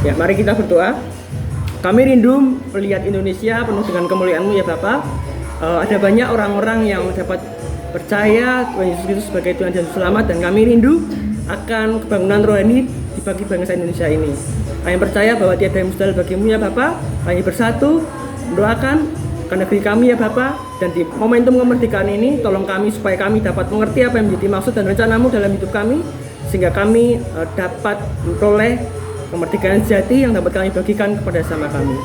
Ya, mari kita berdoa. Kami rindu melihat Indonesia penuh dengan kemuliaan-Mu ya Bapa. Ada banyak orang-orang yang dapat percaya Tuhan Yesus Kristus sebagai Tuhan dan Selamat, dan kami rindu akan kebangunan rohani bagi bangsa Indonesia ini. Kami percaya bahwa tiada yang mustahil bagimu ya Bapa. Kami bersatu mendoakan ke negeri kami ya Bapa, dan di momentum kemerdekaan ini tolong kami supaya kami dapat mengerti apa yang menjadi maksud dan rencana-Mu dalam hidup kami, sehingga kami dapat memperoleh kemerdekaan sejati yang dapat kami bagikan kepada sama kami.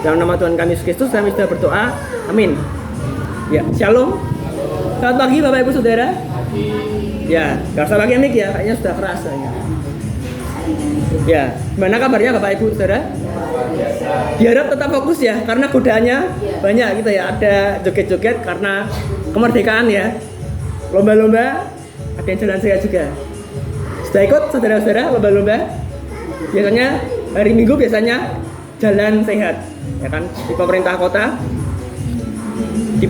Dalam nama Tuhan kami Yesus Kristus kami sudah berdoa. Amin. Ya, shalom. Selamat pagi Bapak Ibu Saudara. Ya, gak usah pakai mic ya, kayaknya sudah keras ya. Ya, gimana kabarnya Bapak Ibu Saudara? Diharap tetap fokus ya, karena godaannya banyak gitu ya. Ada joget-joget karena kemerdekaan ya. Lomba-lomba, ada yang jalan sehat juga. Sudah ikut saudara-saudara lomba-lomba? Biasanya hari Minggu biasanya jalan sehat, ya kan? Di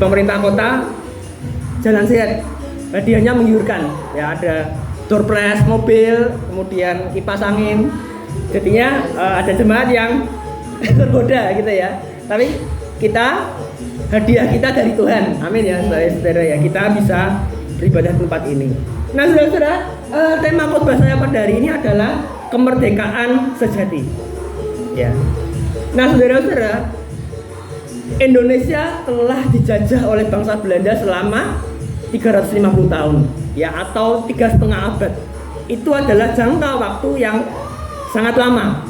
pemerintah kota jalan sehat, hadiahnya menggiurkan. Ya, ada door prize mobil, kemudian kipas angin. Jadinya ada jemaat yang tergoda gitu ya. Tapi hadiah kita dari Tuhan. Amin ya saudara ya. Kita bisa beribadah di tempat ini. Nah saudara-saudara, tema khotbah saya pada hari ini adalah kemerdekaan sejati. Ya. Nah saudara-saudara, Indonesia telah dijajah oleh bangsa Belanda selama 350 tahun, ya, atau 3,5 abad. Itu adalah jangka waktu yang sangat lama,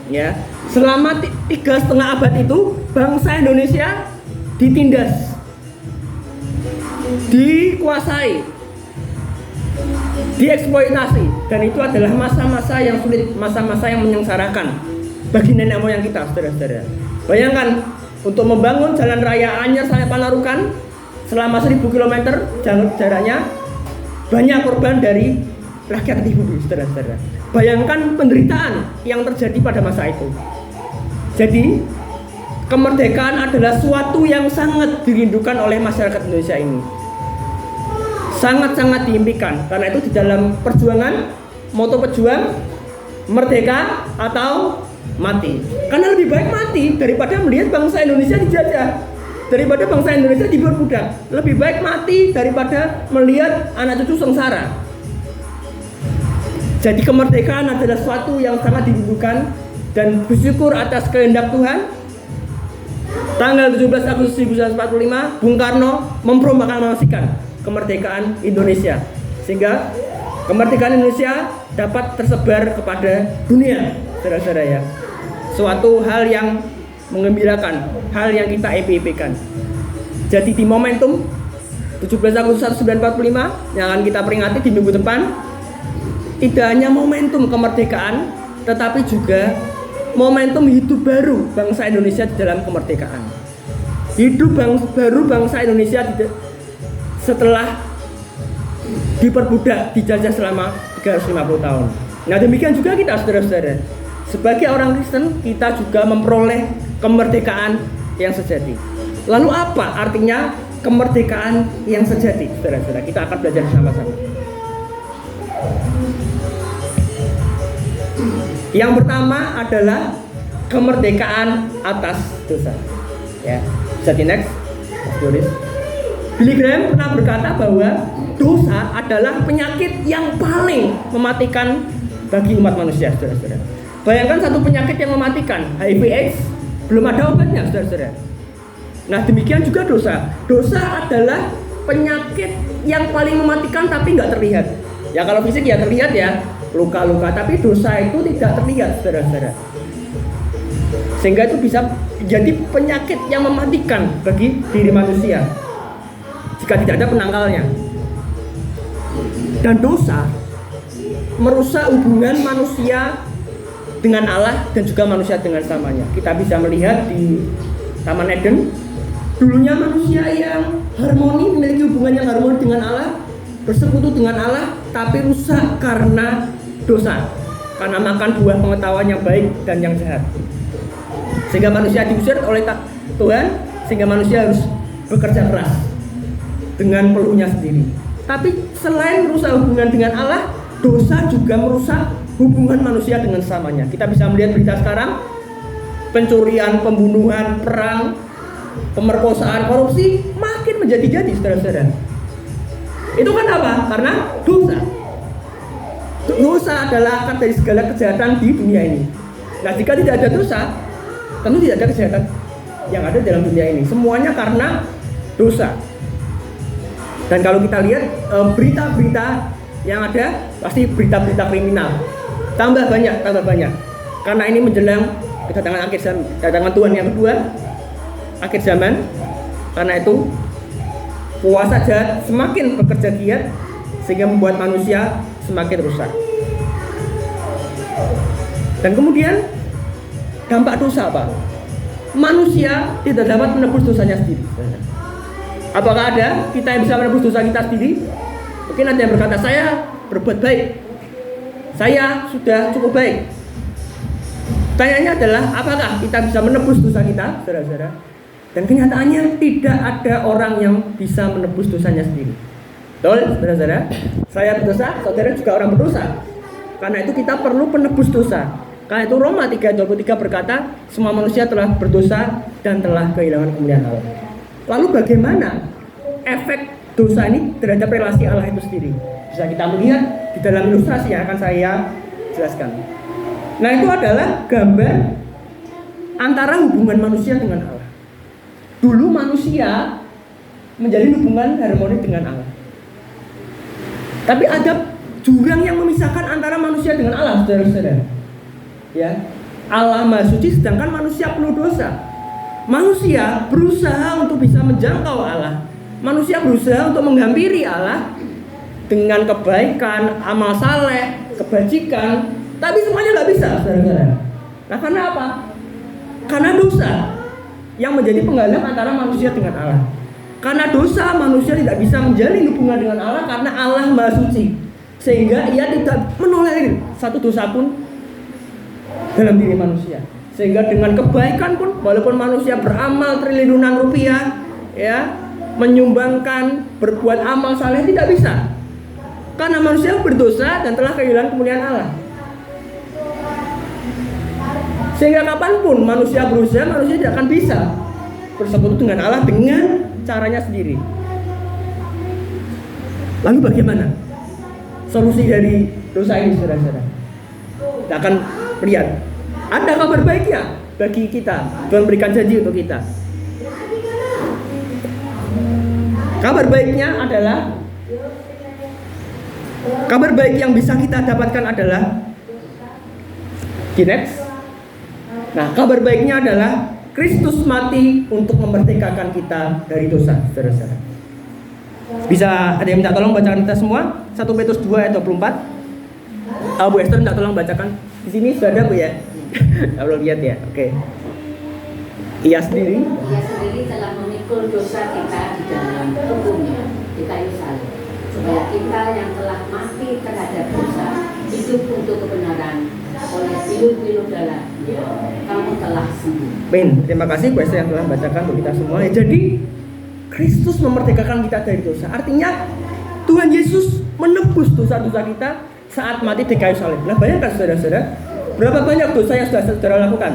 ya. Selama 3,5 abad itu bangsa Indonesia ditindas, dikuasai, dieksploitasi, dan itu adalah masa-masa yang sulit, masa-masa yang menyengsarakan bagi nenek moyang kita, saudara-saudara. Bayangkan, untuk membangun jalan raya Anyar sampai Panarukan selama 1000 km jaraknya, banyak korban dari rakyat pribumi, saudara-saudara. Bayangkan penderitaan yang terjadi pada masa itu. Jadi, kemerdekaan adalah suatu yang sangat dirindukan oleh masyarakat Indonesia ini. Sangat-sangat diimpikan. Karena itu di dalam perjuangan, moto pejuang, merdeka atau mati. Karena lebih baik mati daripada melihat bangsa Indonesia dijajah, daripada bangsa Indonesia diperbudak. Lebih baik mati daripada melihat anak cucu sengsara. Jadi kemerdekaan adalah sesuatu yang sangat dirindukan, dan bersyukur atas kehendak Tuhan. Tanggal 17 Agustus 1945, Bung Karno memproklamasikan kemerdekaan Indonesia, sehingga kemerdekaan Indonesia dapat tersebar kepada dunia, saudara-saudara ya. Suatu hal yang menggembirakan, hal yang kita impikan. Jadi di momentum 17 Agustus 1945 yang akan kita peringati di minggu depan, tidak hanya momentum kemerdekaan, tetapi juga momentum hidup baru bangsa Indonesia di dalam kemerdekaan. Hidup baru bangsa Indonesia setelah diperbudak, dijajah selama 350 tahun. Nah demikian juga kita, saudara-saudara. Sebagai orang Kristen, kita juga memperoleh kemerdekaan yang sejati. Lalu apa artinya kemerdekaan yang sejati, saudara-saudara? Kita akan belajar bersama-sama. Yang pertama adalah kemerdekaan atas dosa. Ya, bisa di next, Mas Boris. Billy Graham pernah berkata bahwa dosa adalah penyakit yang paling mematikan bagi umat manusia, saudara-saudara. Bayangkan satu penyakit yang mematikan, HIV/AIDS, belum ada obatnya, saudara-saudara. Nah demikian juga dosa. Dosa adalah penyakit yang paling mematikan tapi nggak terlihat. Ya kalau fisik ya terlihat ya, luka-luka, tapi dosa itu tidak terlihat, saudara-saudara. Sehingga itu bisa jadi penyakit yang mematikan bagi diri manusia jika tidak ada penangkalnya. Dan dosa merusak hubungan manusia dengan Allah dan juga manusia dengan samanya. Kita bisa melihat di Taman Eden, dulunya manusia yang harmoni, memiliki hubungan yang harmoni dengan Allah, bersekutu dengan Allah, tapi rusak karena dosa, karena makan buah pengetahuan yang baik dan yang jahat. Sehingga manusia diusir oleh Tuhan, sehingga manusia harus bekerja keras dengan peluhnya sendiri. Tapi selain merusak hubungan dengan Allah, dosa juga merusak hubungan manusia dengan sesamanya. Kita bisa melihat berita sekarang, pencurian, pembunuhan, perang, pemerkosaan, korupsi makin menjadi-jadi, saudara-saudara. Itu kan apa? Karena dosa. Dosa adalah akar dari segala kejahatan di dunia ini. Nah, jika tidak ada dosa, tentu tidak ada kejahatan yang ada dalam dunia ini. Semuanya karena dosa. Dan kalau kita lihat berita-berita yang ada, pasti berita-berita kriminal. Tambah banyak. Karena ini menjelang kedatangan akhir zaman, kedatangan Tuhan yang kedua, akhir zaman. Karena itu kuasa jahat semakin bekerja giat sehingga membuat manusia semakin rusak. Dan kemudian dampak dosa apa? Manusia tidak dapat menebus dosanya sendiri. Apakah ada kita yang bisa menebus dosa kita sendiri? Mungkin ada yang berkata, saya berbuat baik, saya sudah cukup baik. Tanyanya adalah, apakah kita bisa menebus dosa kita, saudara-saudara? Dan kenyataannya tidak ada orang yang bisa menebus dosanya sendiri. Betul, saudara-saudara? Saya berdosa, saudara juga orang berdosa. Karena itu kita perlu penebus dosa. Karena itu Roma 3:23 berkata, semua manusia telah berdosa dan telah kehilangan kemuliaan Allah. Lalu bagaimana efek dosa ini terhadap relasi Allah itu sendiri? Bisa kita melihat di dalam ilustrasi yang akan saya jelaskan. Nah, itu adalah gambar antara hubungan manusia dengan Allah. Dulu manusia menjalin hubungan harmoni dengan Allah. Tapi ada jurang yang memisahkan antara manusia dengan Allah, saudara-saudara. Ya, Allah Maha Suci sedangkan manusia penuh dosa. Manusia berusaha untuk bisa menjangkau Allah. Manusia berusaha untuk menghampiri Allah dengan kebaikan, amal saleh, kebajikan, tapi semuanya nggak bisa, saudara-saudara. Nah, karena apa? Karena dosa yang menjadi penghalang antara manusia dengan Allah. Karena dosa, manusia tidak bisa menjalin hubungan dengan Allah karena Allah Maha Suci, sehingga ia tidak menolerir satu dosa pun dalam diri manusia. Sehingga dengan kebaikan pun, walaupun manusia beramal triliunan rupiah, ya, menyumbangkan, berbuat amal saleh, tidak bisa. Karena manusia berdosa dan telah kehilangan kemuliaan Allah. Sehingga kapanpun manusia berusaha, manusia tidak akan bisa bersekutu dengan Allah dengan caranya sendiri. Lalu bagaimana solusi dari dosa ini, saudara-saudara? Kita akan lihat. Ada kabar baiknya bagi kita. Tuhan berikan janji untuk kita. Kabar baiknya adalah, kabar baik yang bisa kita dapatkan adalah di next. Nah, kabar baiknya adalah Kristus mati untuk memerdekakan kita dari dosa, saudara-saudara. Bisa ada yang minta tolong bacakan kita semua 1 Petrus 2 ayat 24. Bu Esther minta tolong bacakan. Di sini sudah ada, Bu, ya? Kalau lihat ya, oke. Ia sendiri telah memikul dosa kita di dalam tubuhnya di kayu salib, supaya kita yang telah mati terhadap dosa hidup untuk kebenaran. Oleh pilu-pilu darahnya kamu telah sembuh. Ben, terima kasih Bu Esther yang telah bacakan untuk kita semua. Ya, jadi Kristus memerdekakan kita dari dosa. Artinya Tuhan Yesus menebus dosa-dosa kita saat mati di kayu salib. Nah, bayangkan saudara-saudara, berapa banyak dosa yang sudah saudara lakukan?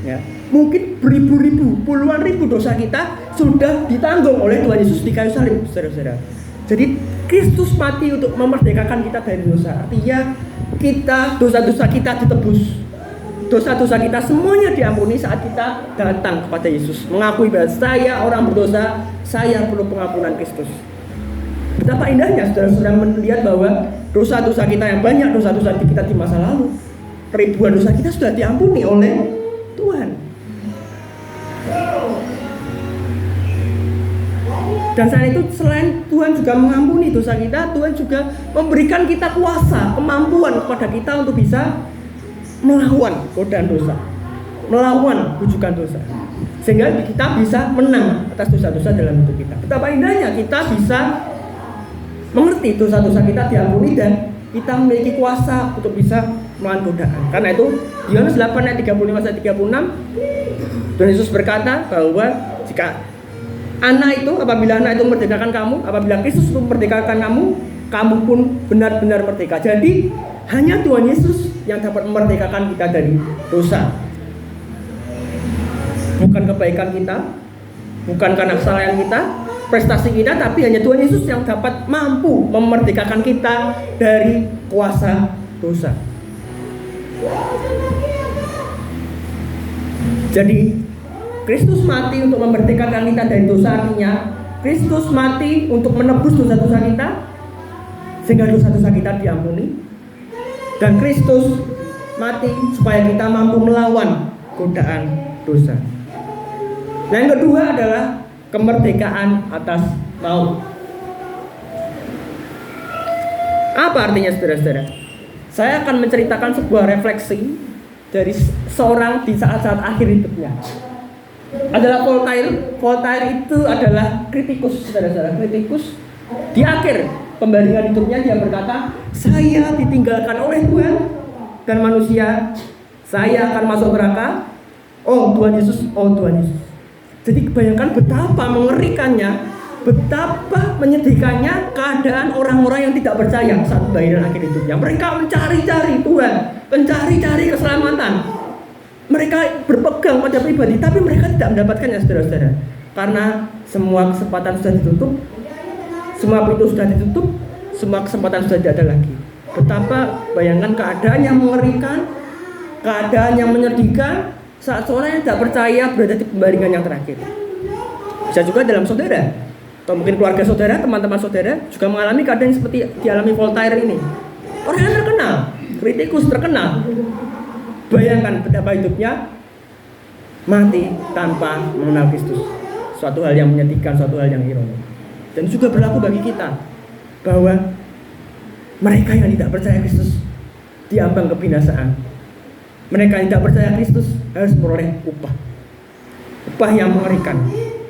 Ya, mungkin beribu-ribu, puluhan ribu dosa kita sudah ditanggung oleh Tuhan Yesus di kayu salib, saudara-saudara. Jadi Kristus mati untuk memerdekakan kita dari dosa. Artinya kita, dosa-dosa kita ditebus. Dosa-dosa kita semuanya diampuni saat kita datang kepada Yesus, mengakui bahwa saya orang berdosa, saya perlu pengampunan Kristus. Betapa indahnya saudara-saudara melihat bahwa dosa-dosa kita yang banyak, dosa-dosa kita di masa lalu, ribuan dosa kita sudah diampuni oleh Tuhan. Dan selain itu, selain Tuhan juga mengampuni dosa kita, Tuhan juga memberikan kita kuasa, kemampuan kepada kita untuk bisa melawan godaan dosa, melawan bujukan dosa, sehingga kita bisa menang atas dosa-dosa dalam hidup kita. Betapa indahnya kita bisa mengerti dosa-dosa kita diampuni dan kita memiliki kuasa untuk bisa melawan godaan. Karena itu Yohanes 8 ayat 35-36, Tuhan Yesus berkata bahwa apabila anak itu memerdekakan kamu, apabila Kristus itu memerdekakan kamu, kamu pun benar-benar merdeka. Jadi Hanya Tuhan Yesus yang dapat memerdekakan kita dari dosa. Bukan kebaikan kita, bukan karena kesalahan kita, prestasi kita, tapi hanya Tuhan Yesus yang dapat mampu memerdekakan kita dari kuasa dosa. Jadi Kristus mati untuk memerdekakan kita dari dosa, artinya Kristus mati untuk menebus dosa-dosa kita sehingga dosa-dosa kita diampuni, dan Kristus mati supaya kita mampu melawan godaan dosa. Nah, yang kedua adalah kemerdekaan atas maut. Apa artinya, saudara-saudara? Saya akan menceritakan sebuah refleksi dari seorang di saat-saat akhir hidupnya. Adalah Voltaire. Voltaire itu adalah kritikus, saudara-saudara. Kritikus di akhir pembaringan hidupnya dia berkata, saya ditinggalkan oleh Tuhan dan manusia, saya akan masuk neraka. Oh Tuhan Yesus, oh Tuhan Yesus. Jadi bayangkan betapa mengerikannya, betapa menyedihkannya keadaan orang-orang yang tidak percaya saat pembaringan akhir hidupnya. Mereka mencari-cari Tuhan, mencari-cari keselamatan. Mereka berpegang pada pribadi, tapi mereka tidak mendapatkannya, saudara-saudara. Karena semua kesempatan sudah ditutup, semua pintu sudah ditutup, semua kesempatan sudah tidak ada lagi. Betapa bayangkan keadaan yang mengerikan, keadaan yang menyedihkan saat seorang yang tidak percaya berada di pembaringan yang terakhir. Bisa juga dalam saudara, atau mungkin keluarga saudara, teman-teman saudara juga mengalami keadaan yang seperti dialami Voltaire ini. Orang yang terkenal, kritikus terkenal. Bayangkan betapa hidupnya mati tanpa mengenal Kristus. Suatu hal yang menyedihkan, suatu hal yang ironis. Dan juga berlaku bagi kita, bahwa mereka yang tidak percaya Kristus diambang kebinasaan. Mereka yang tidak percaya Kristus harus meroleh upah yang mengerikan.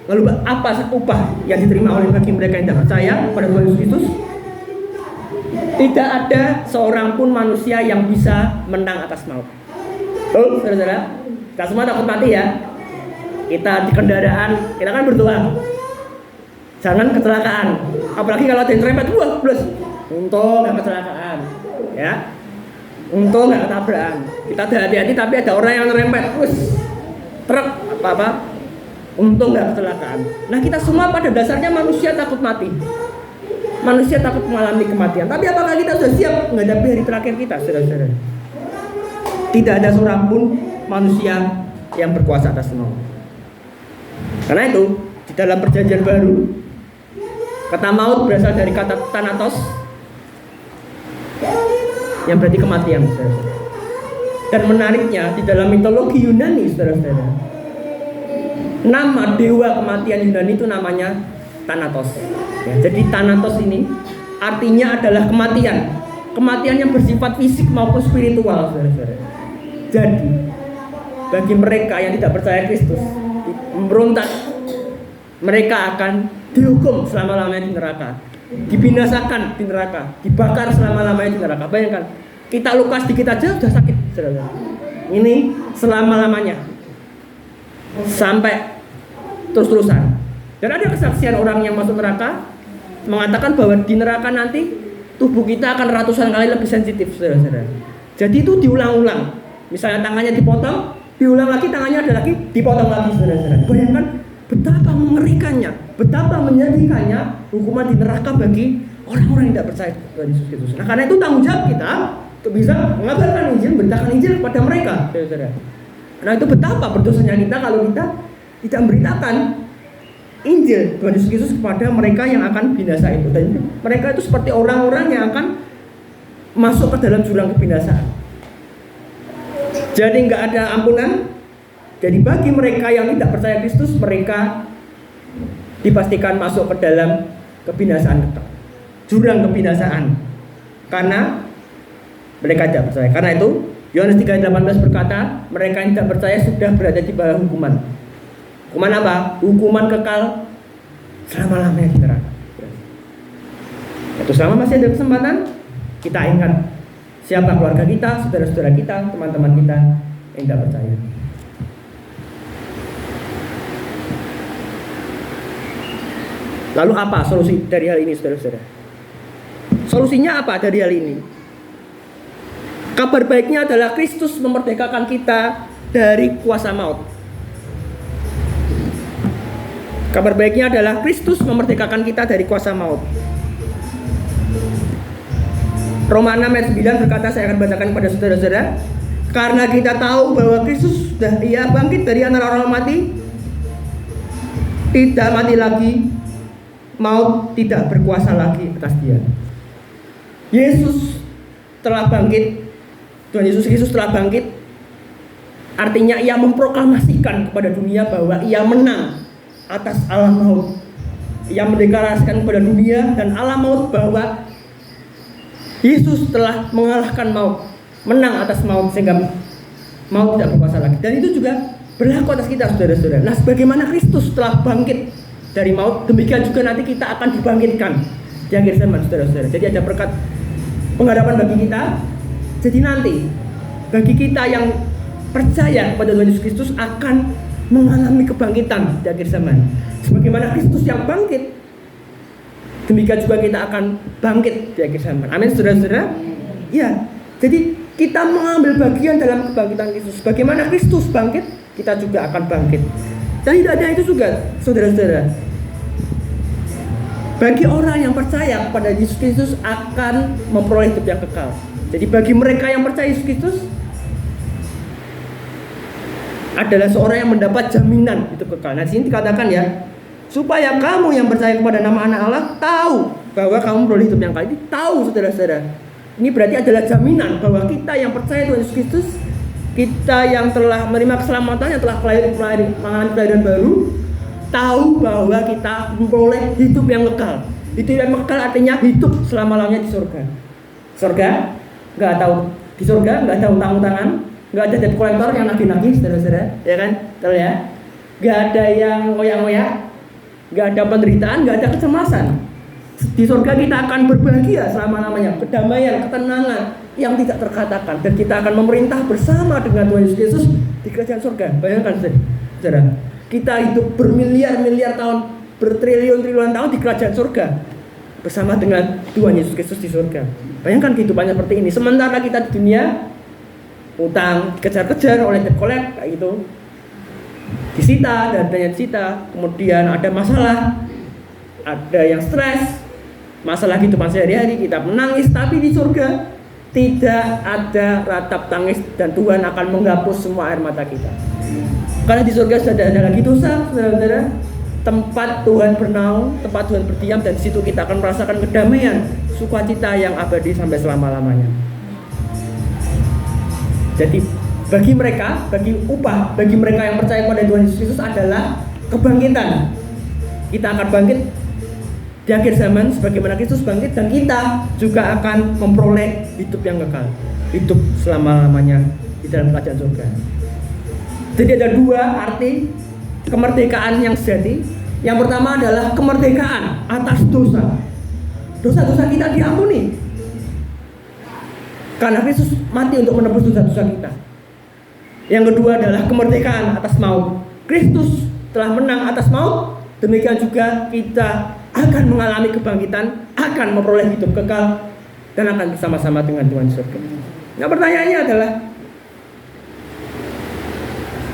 Lalu apa upah yang diterima oleh bagi mereka yang tidak percaya pada Tuhan Yesus Kristus? Tidak ada seorang pun manusia yang bisa menang atas maut. Oh, saudara-saudara, kita semua takut mati ya. Kita di kendaraan, kita kan berdoa, jangan kecelakaan. Apalagi kalau ada yang serempet, wah, plus. Untung nggak kecelakaan, ya. Untung nggak ketabrakan. Kita hati-hati, tapi ada orang yang serempet, truk apa-apa. Untung nggak kecelakaan. Nah, kita semua pada dasarnya manusia takut mati. Manusia takut mengalami kematian. Tapi apakah kita sudah siap menghadapi hari terakhir kita, saudara-saudara? Tidak ada seorang pun manusia yang berkuasa atas maut. Karena itu, di dalam perjanjian baru, kata maut berasal dari kata thanatos, yang berarti kematian, saudara. Dan menariknya, di dalam mitologi Yunani, saudara-saudara, nama dewa kematian Yunani itu namanya Thanatos. Ya, jadi Thanatos ini artinya adalah kematian. Kematian yang bersifat fisik maupun spiritual, saudara-saudara. Jadi bagi mereka yang tidak percaya Kristus, memberontak, mereka akan dihukum selama-lamanya di neraka, dibinasakan di neraka, dibakar selama-lamanya di neraka. Bayangkan, kita luka sedikit aja sudah sakit, saudara. Ini selama-lamanya sampai terus-terusan. Dan ada kesaksian orang yang masuk neraka mengatakan bahwa di neraka nanti tubuh kita akan ratusan kali lebih sensitif, saudara-saudara. Jadi itu diulang-ulang. Misalnya tangannya dipotong, diulang lagi, tangannya ada lagi, dipotong lagi, saudara-saudara. Bayangkan betapa mengerikannya, betapa menyedihkannya hukuman di neraka bagi orang-orang yang tidak percaya kepada Yesus Kristus. Nah, karena itu tanggung jawab kita untuk bisa mengabarkan Injil, beritakan Injil kepada mereka, saudara-saudara. Nah, itu betapa berdosanya kita kalau kita tidak memberitakan Injil Tuhan Yesus Kristus kepada mereka yang akan binasa itu. Dan mereka itu seperti orang-orang yang akan masuk ke dalam jurang kebinasaan. Jadi nggak ada ampunan. Jadi bagi mereka yang tidak percaya Kristus, mereka dipastikan masuk ke dalam kebinasaan kekal, jurang kebinasaan, karena mereka tidak percaya. Karena itu Yohanes 3:18 berkata, mereka yang tidak percaya sudah berada di bawah hukuman. Hukuman apa? Hukuman kekal selama-lamanya di neraka. Itu selama masih ada kesempatan, kita ingat siapa keluarga kita, saudara-saudara kita, teman-teman kita yang tidak percaya. Lalu apa solusi dari hal ini, saudara-saudara? Solusinya apa dari hal ini? Kabar baiknya adalah Kristus memerdekakan kita dari kuasa maut. Kabar baiknya adalah Kristus memerdekakan kita dari kuasa maut. Roma 6 ayat 9 berkata, saya akan bacakan kepada saudara-saudara. Karena kita tahu bahwa Kristus sudah bangkit dari antara orang mati, tidak mati lagi, maut tidak berkuasa lagi atas dia. Yesus telah bangkit. Tuhan Yesus Kristus telah bangkit. Artinya ia memproklamasikan kepada dunia bahwa ia menang atas alam maut. Ia mendeklarasikan kepada dunia dan alam maut bahwa Yesus telah mengalahkan maut, menang atas maut, sehingga maut tidak berkuasa lagi. Dan itu juga berlaku atas kita, saudara-saudara. Nah, sebagaimana Kristus telah bangkit dari maut, demikian juga nanti kita akan dibangkitkan di akhir zaman, saudara-saudara. Jadi ada berkat pengharapan bagi kita. Jadi nanti bagi kita yang percaya kepada Tuhan Yesus Kristus akan mengalami kebangkitan di akhir zaman. Sebagaimana Kristus yang bangkit, demikian juga kita akan bangkit di akhir zaman. Amin, saudara-saudara. Ya, jadi kita mengambil bagian dalam kebangkitan Kristus. Bagaimana Kristus bangkit, kita juga akan bangkit. Dan tidak hanya itu juga, saudara-saudara. Bagi orang yang percaya kepada Yesus Kristus akan memperoleh hidup yang kekal. Jadi bagi mereka yang percaya Yesus Kristus adalah seorang yang mendapat jaminan hidup kekal. Nah, di sini dikatakan ya, supaya kamu yang percaya kepada nama anak Allah tahu bahwa kamu memperoleh hidup yang kekal. Ini tahu, saudara-saudara. Ini berarti adalah jaminan bahwa kita yang percaya Tuhan Yesus Kristus, kita yang telah menerima keselamatan, yang telah mengalami kelahiran baru, tahu bahwa kita memperoleh hidup yang kekal. Hidup yang kekal artinya hidup selama-lamanya di surga. Surga, nggak tahu di surga, nggak ada utang tangan, nggak ada debt collector yang nagih-nagih, saudara-saudara, ya kan? Betul ya? Nggak ada yang ngoyak-ngoyak, nggak ada penderitaan, nggak ada kecemasan. Di surga kita akan berbahagia selama-lamanya, kedamaian, ketenangan yang tidak terkatakan, dan kita akan memerintah bersama dengan Tuhan Yesus Kristus di kerajaan surga. Bayangkan, saudara, kita hidup bermiliar-miliar tahun, bertriliun-triliun tahun di kerajaan surga bersama dengan Tuhan Yesus Kristus di surga. Bayangkan kehidupannya seperti ini. Sementara kita di dunia utang dikejar-kejar oleh debt collect kayak gitu, disita dan banyak disita, kemudian ada masalah, ada yang stres, masalah kehidupan sehari-hari, kita menangis. Tapi di surga tidak ada ratap tangis dan Tuhan akan menghapus semua air mata kita. Karena di surga sudah ada lagi dosa, saudara-saudara. Tempat Tuhan bernaung, tempat Tuhan berdiam, dan di situ kita akan merasakan kedamaian, sukacita yang abadi sampai selama-lamanya. Jadi bagi mereka, bagi mereka yang percaya pada Tuhan Yesus Kristus adalah kebangkitan. Kita akan bangkit di akhir zaman sebagaimana Kristus bangkit, dan kita juga akan memperoleh hidup yang kekal, hidup selama-lamanya di dalam kerajaan surga. Jadi ada dua arti kemerdekaan yang sejati. Yang pertama adalah kemerdekaan atas dosa. Dosa-dosa kita diampuni karena Kristus mati untuk menebus dosa-dosa kita. Yang kedua adalah kemerdekaan atas maut. Kristus telah menang atas maut, demikian juga kita akan mengalami kebangkitan, akan memperoleh hidup kekal, dan akan bersama-sama dengan Tuhan di surga. Nah, pertanyaannya adalah,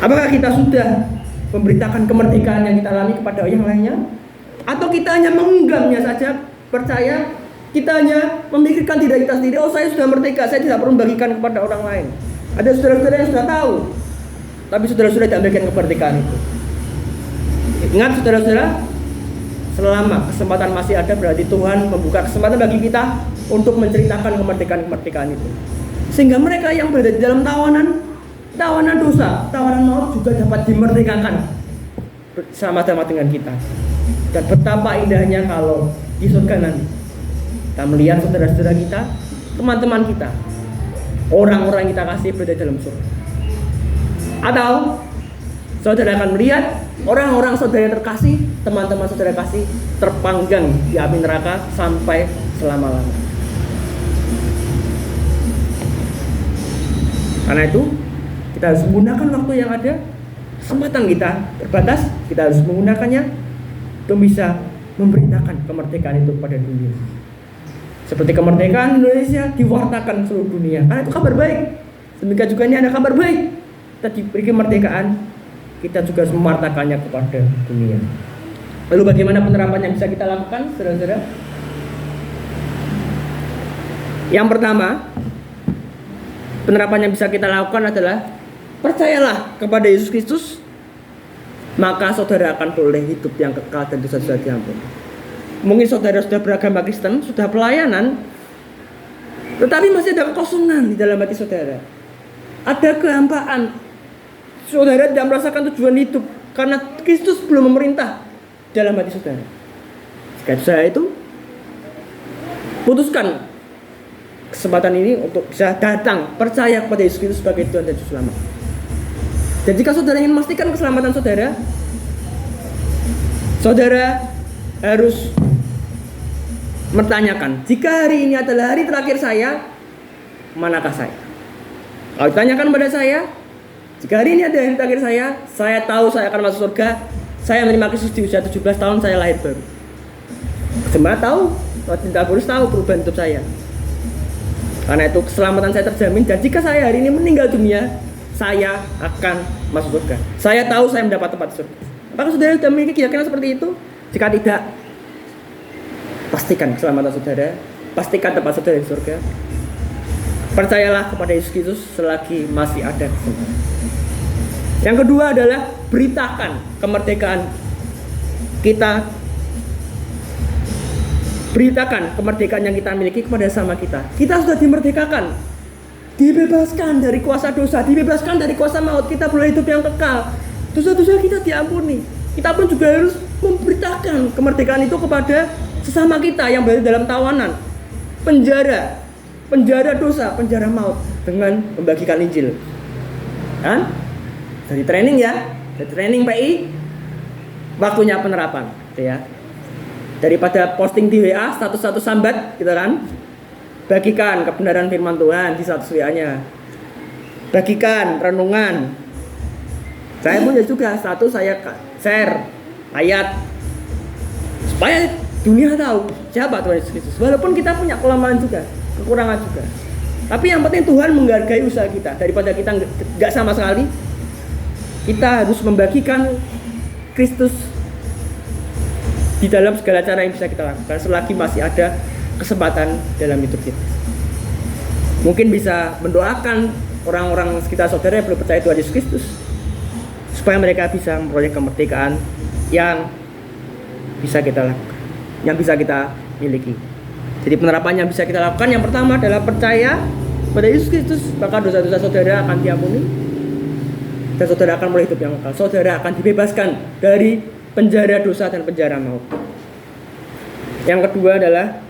apakah kita sudah memberitakan kemerdekaan yang kita alami kepada yang lainnya? Atau kita hanya mengenggamnya saja, percaya, kita hanya memikirkan diri kita sendiri, oh saya sudah merdeka, saya tidak perlu membagikan kepada orang lain. Ada saudara-saudara yang sudah tahu, tapi saudara-saudara tidak memberikan kemerdekaan itu. Ingat, saudara-saudara, selama kesempatan masih ada, berarti Tuhan membuka kesempatan bagi kita untuk menceritakan kemerdekaan-kemerdekaan itu. Sehingga mereka yang berada di dalam tawanan dosa, tawanan maut juga dapat dimerdekakan bersama-sama dengan kita. Dan betapa indahnya kalau di surga nanti kita melihat saudara-saudara kita, teman-teman kita, orang-orang yang kita kasih berada dalam surga. Atau saudara akan melihat orang-orang saudara yang terkasih, teman-teman saudara kasih terpanggang di api neraka sampai selama-lamanya. Karena itu kita harus menggunakan waktu yang ada. Kesempatan kita terbatas, kita harus menggunakannya untuk bisa memberitakan kemerdekaan itu pada dunia. Seperti kemerdekaan Indonesia diwartakan seluruh dunia. Karena itu kabar baik. Demikian juga ini ada kabar baik. Kita diberi kemerdekaan, kita juga harus mewartakannya kepada dunia. Lalu bagaimana penerapan yang bisa kita lakukan, saudara-saudara? Yang pertama, penerapan yang bisa kita lakukan adalah percayalah kepada Yesus Kristus, maka saudara akan boleh hidup yang kekal dan dosa-dosa diampuni. Mungkin saudara sudah beragama Kristen, sudah pelayanan, tetapi masih ada kekosongan di dalam hati saudara. Ada kehampaan. Saudara tidak merasakan tujuan hidup karena Kristus belum memerintah dalam hati saudara. Sekali saya itu putuskan kesempatan ini untuk bisa datang percaya kepada Yesus Kristus sebagai Tuhan dan Juru Selamat. Dan jika saudara ingin memastikan keselamatan saudara, saudara harus bertanyakan, jika hari ini adalah hari terakhir saya, manakah saya? Kalau ditanyakan pada saya, jika hari ini adalah hari terakhir saya tahu saya akan masuk surga. Saya menerima Kristus di usia 17 tahun, saya lahir baru. Jemaat tahu, Tinta Bulus tahu perubahan hidup saya. Karena itu keselamatan saya terjamin. Dan jika saya hari ini meninggal dunia, saya akan masuk surga. Saya tahu saya mendapat tempat surga. Apakah saudara sudah memiliki keyakinan seperti itu? Jika tidak, pastikan keselamatan saudara, pastikan tempat saudara di surga. Percayalah kepada Yesus Kristus selagi masih ada kesempatan. Yang kedua adalah beritakan kemerdekaan kita. Beritakan kemerdekaan yang kita miliki kepada sama kita. Kita sudah dimerdekakan, dibebaskan dari kuasa dosa, dibebaskan dari kuasa maut. Kita boleh hidup yang kekal. Dosa-dosa kita diampuni. Kita pun juga harus memberitakan kemerdekaan itu kepada sesama kita yang berada dalam tawanan, penjara dosa, penjara maut, dengan membagikan Injil. Kan? Dari training ya, dari training PI, waktunya penerapan, gitu ya. Daripada posting di WA status sambat, gitu kan? Bagikan kebenaran firman Tuhan di status WA-nya. Bagikan renungan. Saya punya juga status, saya share ayat supaya dunia tahu siapa Tuhan Yesus Kristus. Walaupun kita punya kelemahan juga, kekurangan juga. Tapi yang penting Tuhan menghargai usaha kita. Daripada kita nggak sama sekali, kita harus membagikan Kristus di dalam segala cara yang bisa kita lakukan selagi masih ada kesempatan dalam hidup kita. Mungkin bisa mendoakan orang-orang sekitar saudara yang belum percaya Tuhan Yesus Kristus, supaya mereka bisa memperoleh kemerdekaan yang bisa kita lakukan, yang bisa kita miliki. Jadi penerapan yang bisa kita lakukan, yang pertama adalah percaya pada Yesus Kristus, maka dosa-dosa saudara akan diampuni dan saudara akan mulai hidup yang kekal. Saudara akan dibebaskan dari penjara dosa dan penjara maut. Yang kedua adalah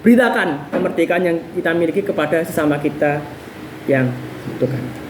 beritakan kemerdekaan yang kita miliki kepada sesama kita yang membutuhkan.